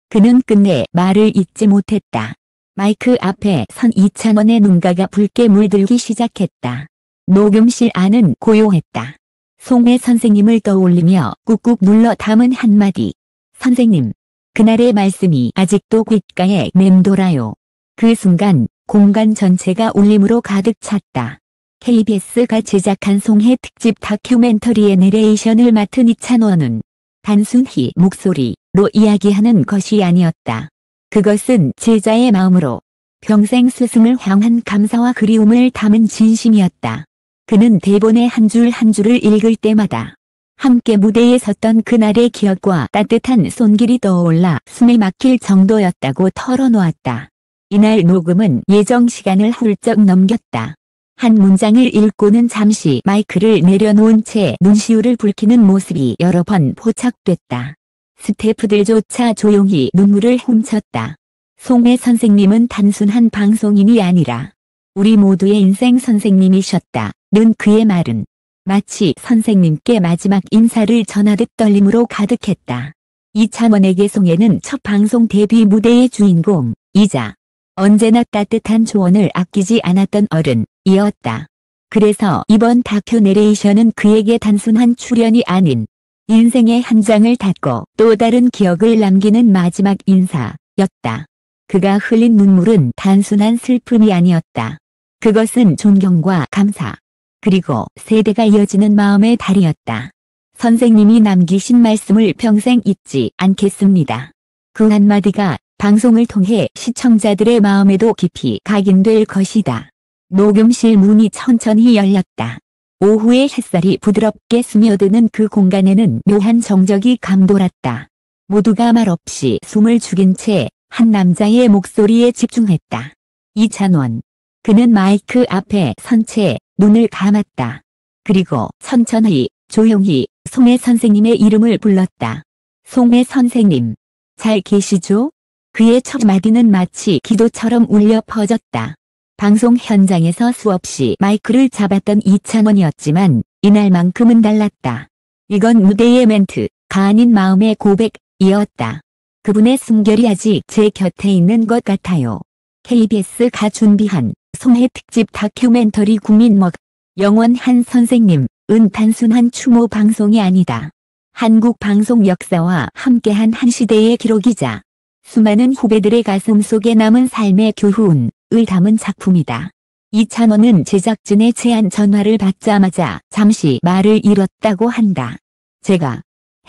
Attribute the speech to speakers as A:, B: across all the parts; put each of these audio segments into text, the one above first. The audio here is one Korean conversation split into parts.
A: 그는 끝내 말을 잇지 못했다. 마이크 앞에 선 이찬원의 눈가가 붉게 물들기 시작했다. 녹음실 안은 고요했다. 송혜 선생님을 떠올리며 꾹꾹 눌러 담은 한마디. 선생님. 그날의 말씀이 아직도 귓가에 맴돌아요. 그 순간 공간 전체가 울림으로 가득 찼다. KBS가 제작한 송혜 특집 다큐멘터리의 내레이션을 맡은 이찬원은 단순히 목소리로 이야기하는 것이 아니었다. 그것은 제자의 마음으로 평생 스승을 향한 감사와 그리움을 담은 진심이었다. 그는 대본의 한 줄 한 줄을 읽을 때마다 함께 무대에 섰던 그날의 기억과 따뜻한 손길이 떠올라 숨이 막힐 정도였다고 털어놓았다. 이날 녹음은 예정 시간을 훌쩍 넘겼다. 한 문장을 읽고는 잠시 마이크를 내려놓은 채 눈시울을 붉히는 모습이 여러 번 포착됐다. 스태프들조차 조용히 눈물을 훔쳤다. 송혜 선생님은 단순한 방송인이 아니라 우리 모두의 인생 선생님이셨다. 는 그의 말은 마치 선생님께 마지막 인사를 전하듯 떨림으로 가득했다. 이찬원에게 송혜는 첫 방송 데뷔 무대의 주인공이자 언제나 따뜻한 조언을 아끼지 않았던 어른이었다. 그래서 이번 다큐 내레이션은 그에게 단순한 출연이 아닌 인생의 한 장을 닫고 또 다른 기억을 남기는 마지막 인사였다. 그가 흘린 눈물은 단순한 슬픔이 아니었다. 그것은 존경과 감사, 그리고 세대가 이어지는 마음의 달이었다. 선생님이 남기신 말씀을 평생 잊지 않겠습니다. 그 한마디가 방송을 통해 시청자들의 마음에도 깊이 각인될 것이다. 녹음실 문이 천천히 열렸다. 오후의 햇살이 부드럽게 스며드는 그 공간에는 묘한 정적이 감돌았다. 모두가 말없이 숨을 죽인 채 한 남자의 목소리에 집중했다. 이찬원. 그는 마이크 앞에 선 채 눈을 감았다. 그리고 천천히 조용히 송혜 선생님의 이름을 불렀다. 송혜 선생님. 잘 계시죠? 그의 첫 마디는 마치 기도처럼 울려 퍼졌다. 방송 현장에서 수없이 마이크를 잡았던 이찬원이었지만 이날만큼은 달랐다. 이건 무대의 멘트가 아닌 마음의 고백이었다. 그분의 숨결이 아직 제 곁에 있는 것 같아요. KBS가 준비한 송혜 특집 다큐멘터리 국민먹 영원한 선생님은 단순한 추모 방송이 아니다. 한국 방송 역사와 함께한 한 시대의 기록이자 수많은 후배들의 가슴 속에 남은 삶의 교훈을 담은 작품이다. 이찬원은 제작진의 제안 전화를 받자마자 잠시 말을 잃었다고 한다. 제가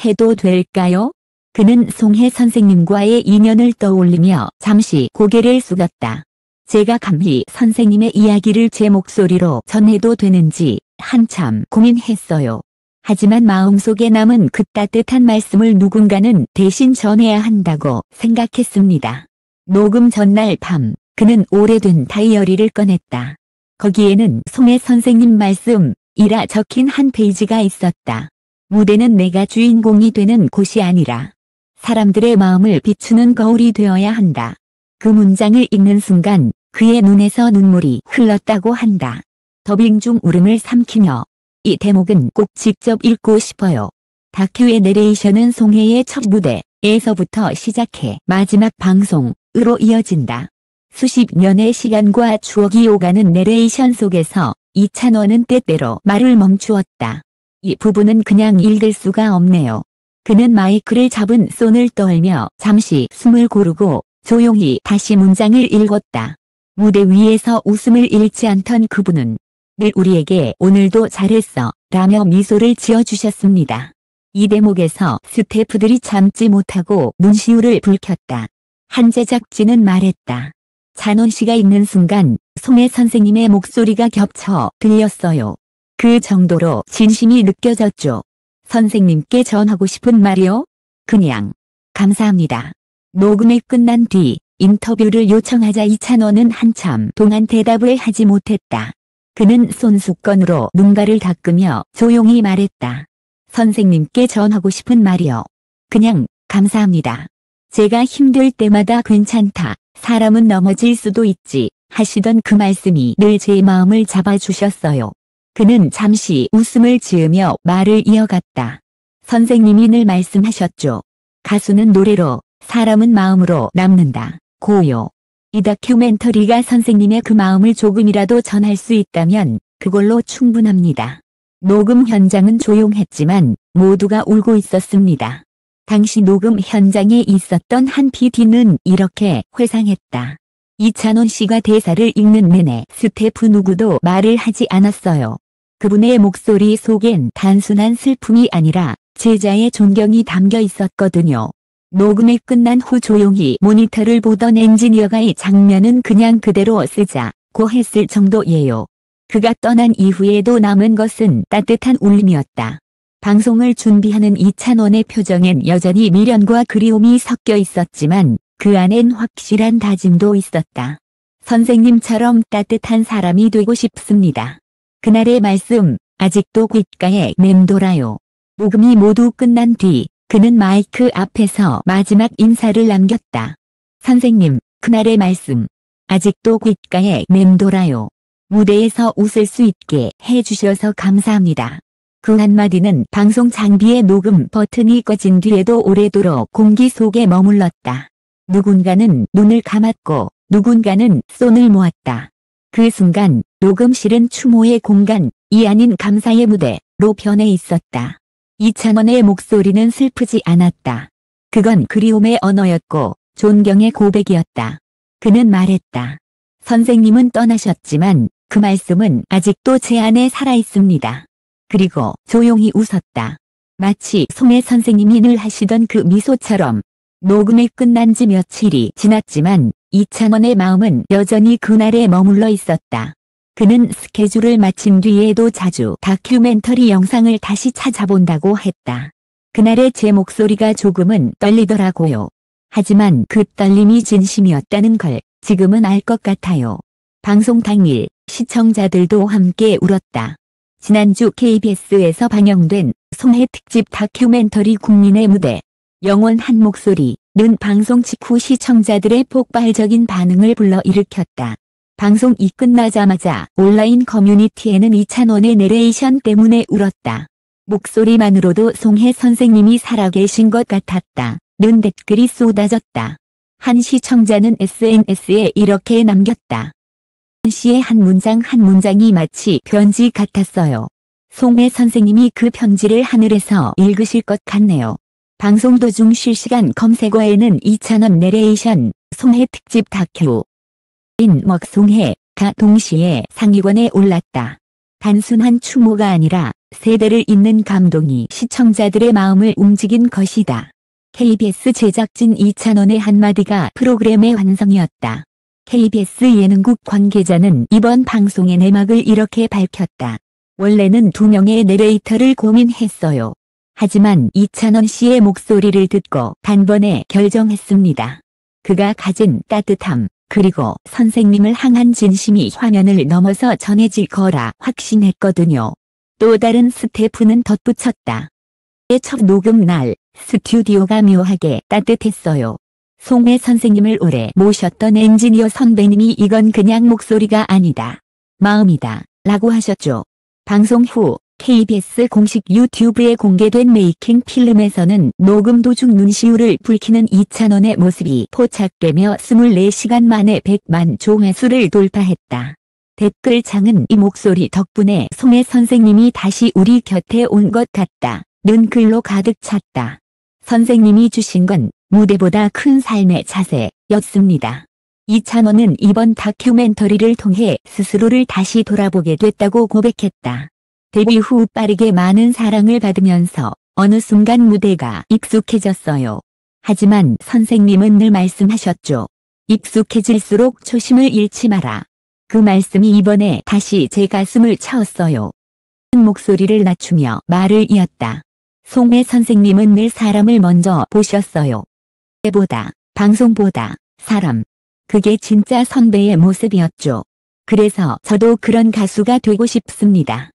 A: 해도 될까요? 그는 송혜 선생님과의 인연을 떠올리며 잠시 고개를 숙였다. 제가 감히 선생님의 이야기를 제 목소리로 전해도 되는지 한참 고민했어요. 하지만 마음속에 남은 그 따뜻한 말씀을 누군가는 대신 전해야 한다고 생각했습니다. 녹음 전날 밤, 그는 오래된 다이어리를 꺼냈다. 거기에는 송혜 선생님 말씀이라 적힌 한 페이지가 있었다. 무대는 내가 주인공이 되는 곳이 아니라 사람들의 마음을 비추는 거울이 되어야 한다. 그 문장을 읽는 순간 그의 눈에서 눈물이 흘렀다고 한다. 더빙 중 울음을 삼키며 이 대목은 꼭 직접 읽고 싶어요. 다큐의 내레이션은 송혜의 첫 무대에서부터 시작해 마지막 방송으로 이어진다. 수십 년의 시간과 추억이 오가는 내레이션 속에서 이찬원은 때때로 말을 멈추었다. 이 부분은 그냥 읽을 수가 없네요. 그는 마이크를 잡은 손을 떨며 잠시 숨을 고르고 조용히 다시 문장을 읽었다. 무대 위에서 웃음을 잃지 않던 그분은 늘 우리에게 오늘도 잘했어 라며 미소를 지어주셨습니다. 이 대목에서 스태프들이 참지 못하고 눈시울을 붉혔다. 한 제작진은 말했다. 찬원 씨가 읽는 순간 송혜 선생님의 목소리가 겹쳐 들렸어요. 그 정도로 진심이 느껴졌죠. 선생님께 전하고 싶은 말이요? 그냥 감사합니다. 녹음이 끝난 뒤 인터뷰를 요청하자 이찬원은 한참 동안 대답을 하지 못했다. 그는 손수건으로 눈가를 닦으며 조용히 말했다. 선생님께 전하고 싶은 말이요. 그냥 감사합니다. 제가 힘들 때마다 괜찮다. 사람은 넘어질 수도 있지 하시던 그 말씀이 늘 제 마음을 잡아주셨어요. 그는 잠시 웃음을 지으며 말을 이어갔다. 선생님이 늘 말씀하셨죠. 가수는 노래로, 사람은 마음으로 남는다. 고요. 이 다큐멘터리가 선생님의 그 마음을 조금이라도 전할 수 있다면 그걸로 충분합니다. 녹음 현장은 조용했지만 모두가 울고 있었습니다. 당시 녹음 현장에 있었던 한 PD는 이렇게 회상했다. 이찬원 씨가 대사를 읽는 내내 스태프 누구도 말을 하지 않았어요. 그분의 목소리 속엔 단순한 슬픔이 아니라 제자의 존경이 담겨 있었거든요. 녹음이 끝난 후 조용히 모니터를 보던 엔지니어가 이 장면은 그냥 그대로 쓰자고 했을 정도예요. 그가 떠난 이후에도 남은 것은 따뜻한 울림이었다. 방송을 준비하는 이찬원의 표정엔 여전히 미련과 그리움이 섞여 있었지만 그 안엔 확실한 다짐도 있었다. 선생님처럼 따뜻한 사람이 되고 싶습니다. 그날의 말씀, 아직도 귓가에 맴돌아요. 녹음이 모두 끝난 뒤 그는 마이크 앞에서 마지막 인사를 남겼다. 선생님, 그날의 말씀, 아직도 귓가에 맴돌아요. 무대에서 웃을 수 있게 해주셔서 감사합니다. 그 한마디는 방송 장비의 녹음 버튼이 꺼진 뒤에도 오래도록 공기 속에 머물렀다. 누군가는 눈을 감았고 누군가는 손을 모았다. 그 순간 녹음실은 추모의 공간, 이 아닌 감사의 무대로 변해 있었다. 이찬원의 목소리는 슬프지 않았다. 그건 그리움의 언어였고 존경의 고백이었다. 그는 말했다. 선생님은 떠나셨지만 그 말씀은 아직도 제 안에 살아있습니다. 그리고 조용히 웃었다. 마치 송혜 선생님이 늘 하시던 그 미소처럼. 녹음이 끝난 지 며칠이 지났지만 이찬원의 마음은 여전히 그날에 머물러 있었다. 그는 스케줄을 마친 뒤에도 자주 다큐멘터리 영상을 다시 찾아본다고 했다. 그날의 제 목소리가 조금은 떨리더라고요. 하지만 그 떨림이 진심이었다는 걸 지금은 알 것 같아요. 방송 당일 시청자들도 함께 울었다. 지난주 KBS에서 방영된 송혜 특집 다큐멘터리 국민의 무대 영원한 목소리는 방송 직후 시청자들의 폭발적인 반응을 불러일으켰다. 방송이 끝나자마자 온라인 커뮤니티에는 이찬원의 내레이션 때문에 울었다. 목소리만으로도 송혜 선생님이 살아계신 것 같았다. 는 댓글이 쏟아졌다. 한 시청자는 SNS에 이렇게 남겼다. 씨의 한 문장 한 문장이 마치 편지 같았어요. 송혜 선생님이 그 편지를 하늘에서 읽으실 것 같네요. 방송 도중 실시간 검색어에는 이찬원 내레이션, 송혜 특집 다큐, 인 먹송혜가 동시에 상위권에 올랐다. 단순한 추모가 아니라 세대를 잇는 감동이 시청자들의 마음을 움직인 것이다. KBS 제작진 이찬원의 한마디가 프로그램의 완성이었다. KBS 예능국 관계자는 이번 방송의 내막을 이렇게 밝혔다. 원래는 2명의 내레이터를 고민했어요. 하지만 이찬원 씨의 목소리를 듣고 단번에 결정했습니다. 그가 가진 따뜻함, 그리고 선생님을 향한 진심이 화면을 넘어서 전해질 거라 확신했거든요. 또 다른 스태프는 덧붙였다. 첫 녹음 날, 스튜디오가 묘하게 따뜻했어요. 송혜 선생님을 오래 모셨던 엔지니어 선배님이 이건 그냥 목소리가 아니다. 마음이다. 라고 하셨죠. 방송 후 KBS 공식 유튜브에 공개된 메이킹 필름에서는 녹음 도중 눈시울을 붉히는 이찬원의 모습이 포착되며 24시간 만에 100만 조회수를 돌파했다. 댓글창은 이 목소리 덕분에 송혜 선생님이 다시 우리 곁에 온 것 같다. 는 글로 가득 찼다. 선생님이 주신 건 무대보다 큰 삶의 자세였습니다. 이찬원은 이번 다큐멘터리를 통해 스스로를 다시 돌아보게 됐다고 고백했다. 데뷔 후 빠르게 많은 사랑을 받으면서 어느 순간 무대가 익숙해졌어요. 하지만 선생님은 늘 말씀하셨죠. 익숙해질수록 초심을 잃지 마라. 그 말씀이 이번에 다시 제 가슴을 채웠어요. 목소리를 낮추며 말을 이었다. 송혜 선생님은 늘 사람을 먼저 보셨어요. 보다, 방송보다, 사람. 그게 진짜 선배의 모습이었죠. 그래서 저도 그런 가수가 되고 싶습니다.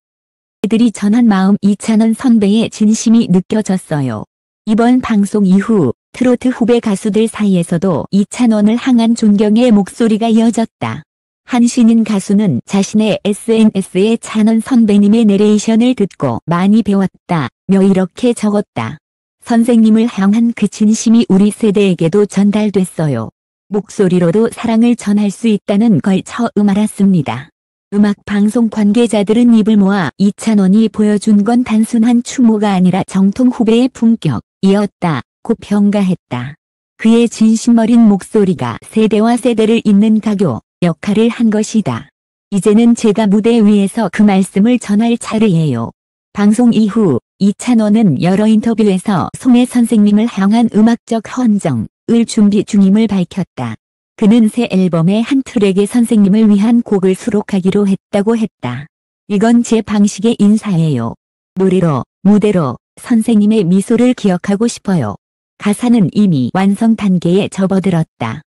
A: 그들이 전한 마음 이찬원 선배의 진심이 느껴졌어요. 이번 방송 이후 트로트 후배 가수들 사이에서도 이찬원을 향한 존경의 목소리가 이어졌다. 한 신인 가수는 자신의 SNS에 찬원 선배님의 내레이션을 듣고 많이 배웠다며 이렇게 적었다. 선생님을 향한 그 진심이 우리 세대에게도 전달됐어요. 목소리로도 사랑을 전할 수 있다는 걸 처음 알았습니다. 음악 방송 관계자들은 입을 모아 이찬원이 보여준 건 단순한 추모가 아니라 정통 후배의 품격이었다고 평가했다. 그의 진심 어린 목소리가 세대와 세대를 잇는 가교 역할을 한 것이다. 이제는 제가 무대 위에서 그 말씀을 전할 차례예요. 방송 이후 이찬원은 여러 인터뷰에서 송혜 선생님을 향한 음악적 헌정을 준비 중임을 밝혔다. 그는 새 앨범의 한 트랙에 선생님을 위한 곡을 수록하기로 했다고 했다. 이건 제 방식의 인사예요. 노래로, 무대로 선생님의 미소를 기억하고 싶어요. 가사는 이미 완성 단계에 접어들었다.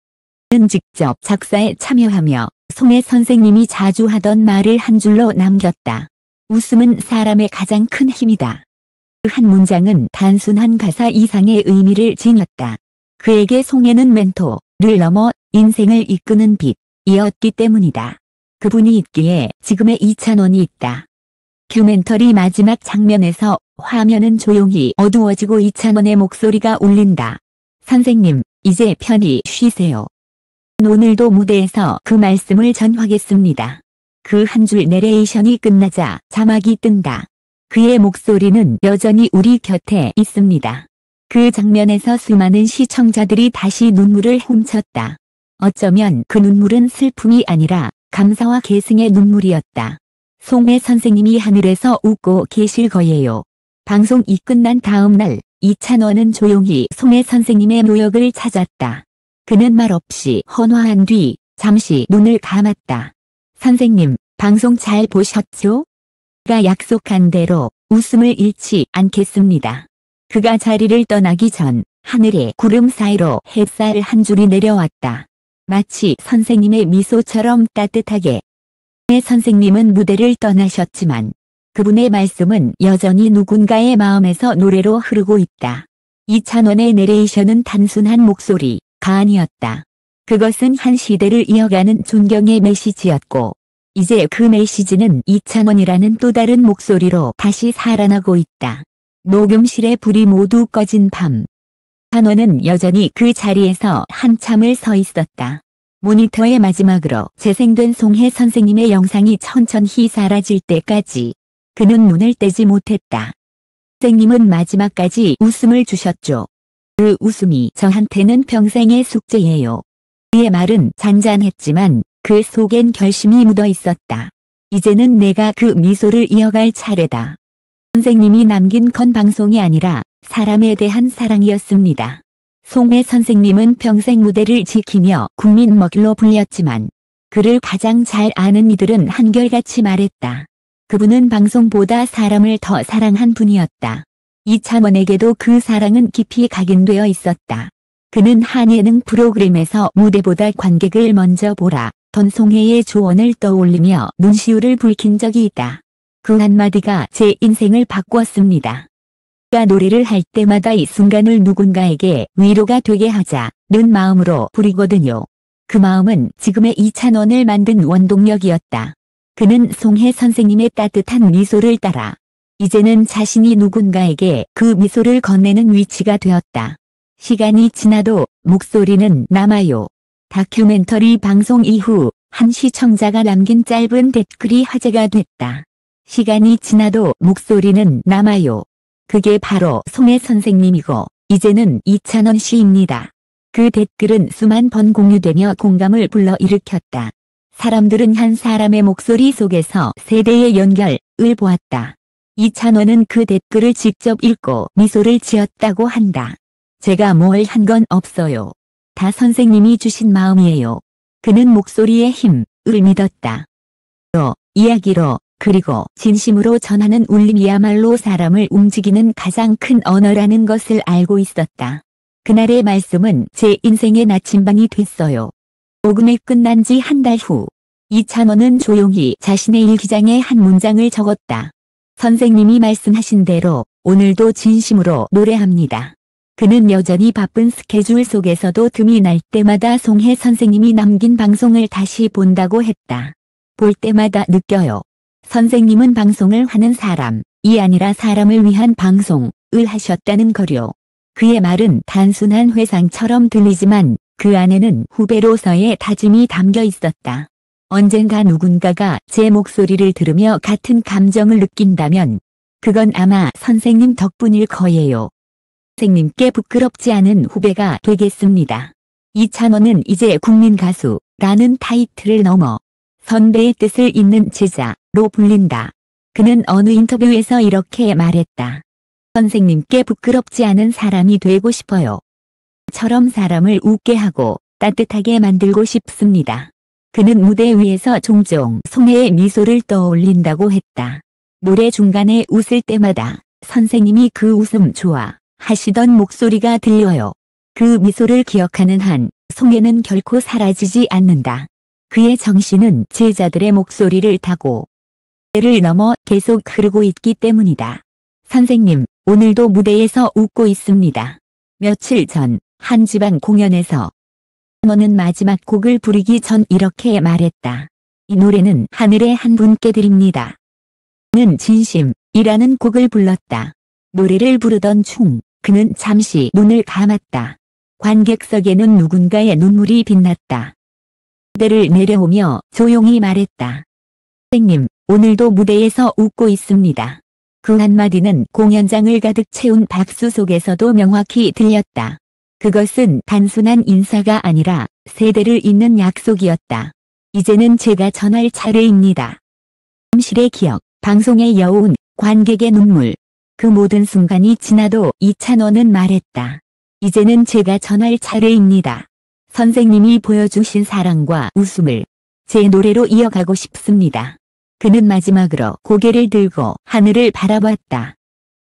A: 그는 직접 작사에 참여하며 송혜 선생님이 자주 하던 말을 한 줄로 남겼다. 웃음은 사람의 가장 큰 힘이다. 그 한 문장은 단순한 가사 이상의 의미를 지녔다. 그에게 송혜는 멘토를 넘어 인생을 이끄는 빛이었기 때문이다. 그분이 있기에 지금의 이찬원이 있다. 다큐멘터리 마지막 장면에서 화면은 조용히 어두워지고 이찬원의 목소리가 울린다. 선생님, 이제 편히 쉬세요. 오늘도 무대에서 그 말씀을 전하겠습니다. 그 한 줄 내레이션이 끝나자 자막이 뜬다. 그의 목소리는 여전히 우리 곁에 있습니다. 그 장면에서 수많은 시청자들이 다시 눈물을 훔쳤다. 어쩌면 그 눈물은 슬픔이 아니라 감사와 계승의 눈물이었다. 송혜 선생님이 하늘에서 웃고 계실 거예요. 방송이 끝난 다음 날 이찬원은 조용히 송혜 선생님의 묘역을 찾았다. 그는 말없이 헌화한 뒤 잠시 눈을 감았다. 선생님, 방송 잘 보셨죠? 그가 약속한 대로 웃음을 잃지 않겠습니다. 그가 자리를 떠나기 전 하늘의 구름 사이로 햇살 한 줄이 내려왔다. 마치 선생님의 미소처럼 따뜻하게. 선생님은 무대를 떠나셨지만 그분의 말씀은 여전히 누군가의 마음에서 노래로 흐르고 있다. 이찬원의 내레이션은 단순한 목소리가 아니었다. 그것은 한 시대를 이어가는 존경의 메시지였고 이제 그 메시지는 이찬원이라는 또 다른 목소리로 다시 살아나고 있다. 녹음실의 불이 모두 꺼진 밤. 이찬원은 여전히 그 자리에서 한참을 서 있었다. 모니터의 마지막으로 재생된 송혜 선생님의 영상이 천천히 사라질 때까지 그는 눈을 떼지 못했다. 선생님은 마지막까지 웃음을 주셨죠. 그 웃음이 저한테는 평생의 숙제예요. 그의 말은 잔잔했지만 그 속엔 결심이 묻어 있었다. 이제는 내가 그 미소를 이어갈 차례다. 선생님이 남긴 건 방송이 아니라 사람에 대한 사랑이었습니다. 송혜 선생님은 평생 무대를 지키며 국민 먹일로 불렸지만 그를 가장 잘 아는 이들은 한결같이 말했다. 그분은 방송보다 사람을 더 사랑한 분이었다. 이찬원에게도 그 사랑은 깊이 각인되어 있었다. 그는 한 예능 프로그램에서 무대보다 관객을 먼저 보라 던 송혜의 조언을 떠올리며 눈시울을 붉힌 적이 있다. 그 한마디가 제 인생을 바꾸었습니다. 그가 노래를 할 때마다 이 순간을 누군가에게 위로가 되게 하자는 마음으로 부리거든요. 그 마음은 지금의 이찬원을 만든 원동력이었다. 그는 송혜 선생님의 따뜻한 미소를 따라 이제는 자신이 누군가에게 그 미소를 건네는 위치가 되었다. 시간이 지나도 목소리는 남아요. 다큐멘터리 방송 이후 한 시청자가 남긴 짧은 댓글이 화제가 됐다. 시간이 지나도 목소리는 남아요. 그게 바로 송혜 선생님이고 이제는 이찬원 씨입니다. 그 댓글은 수만 번 공유되며 공감을 불러일으켰다. 사람들은 한 사람의 목소리 속에서 세대의 연결을 보았다. 이찬원은 그 댓글을 직접 읽고 미소를 지었다고 한다. 제가 뭘 한 건 없어요. 다 선생님이 주신 마음이에요. 그는 목소리의 힘을 믿었다. 이야기로 그리고 진심으로 전하는 울림이야말로 사람을 움직이는 가장 큰 언어라는 것을 알고 있었다. 그날의 말씀은 제 인생의 나침반이 됐어요. 녹음이 끝난 지 한 달 후 이찬원은 조용히 자신의 일기장에 한 문장을 적었다. 선생님이 말씀하신 대로 오늘도 진심으로 노래합니다. 그는 여전히 바쁜 스케줄 속에서도 틈이 날 때마다 송혜 선생님이 남긴 방송을 다시 본다고 했다. 볼 때마다 느껴요. 선생님은 방송을 하는 사람이 아니라 사람을 위한 방송을 하셨다는 거요. 그의 말은 단순한 회상처럼 들리지만 그 안에는 후배로서의 다짐이 담겨 있었다. 언젠가 누군가가 제 목소리를 들으며 같은 감정을 느낀다면 그건 아마 선생님 덕분일 거예요. 선생님께 부끄럽지 않은 후배가 되겠습니다. 이찬원은 이제 국민가수라는 타이틀을 넘어 선배의 뜻을 잇는 제자로 불린다. 그는 어느 인터뷰에서 이렇게 말했다. 선생님께 부끄럽지 않은 사람이 되고 싶어요. 처럼 사람을 웃게 하고 따뜻하게 만들고 싶습니다. 그는 무대 위에서 종종 송혜의 미소를 떠올린다고 했다. 노래 중간에 웃을 때마다 선생님이 그 웃음 좋아 하시던 목소리가 들려요. 그 미소를 기억하는 한 송혜는 결코 사라지지 않는다. 그의 정신은 제자들의 목소리를 타고 를 넘어 계속 흐르고 있기 때문이다. 선생님, 오늘도 무대에서 웃고 있습니다. 며칠 전 한 지방 공연에서 너는 마지막 곡을 부르기 전 이렇게 말했다. 이 노래는 하늘의 한 분께 드립니다. 는 진심이라는 곡을 불렀다. 노래를 부르던 중 그는 잠시 눈을 감았다. 관객석에는 누군가의 눈물이 빛났다. 무대를 내려오며 조용히 말했다. 선생님, 오늘도 무대에서 웃고 있습니다. 그 한마디는 공연장을 가득 채운 박수 속에서도 명확히 들렸다. 그것은 단순한 인사가 아니라 세대를 잇는 약속이었다. 이제는 제가 전할 차례입니다. 잠실의 기억, 방송의 여운, 관객의 눈물. 그 모든 순간이 지나도 이찬원은 말했다. 이제는 제가 전할 차례입니다. 선생님이 보여주신 사랑과 웃음을 제 노래로 이어가고 싶습니다. 그는 마지막으로 고개를 들고 하늘을 바라봤다.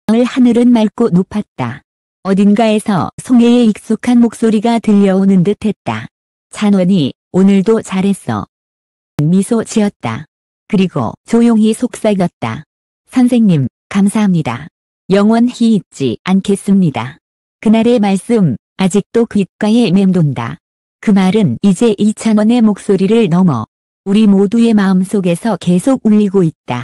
A: 하늘은 맑고 높았다. 어딘가에서 송혜의 익숙한 목소리가 들려오는 듯했다. 찬원이 오늘도 잘했어. 미소 지었다. 그리고 조용히 속삭였다. 선생님, 감사합니다. 영원히 잊지 않겠습니다. 그날의 말씀, 아직도 귓가에 맴돈다. 그 말은 이제 이찬원의 목소리를 넘어 우리 모두의 마음속에서 계속 울리고 있다.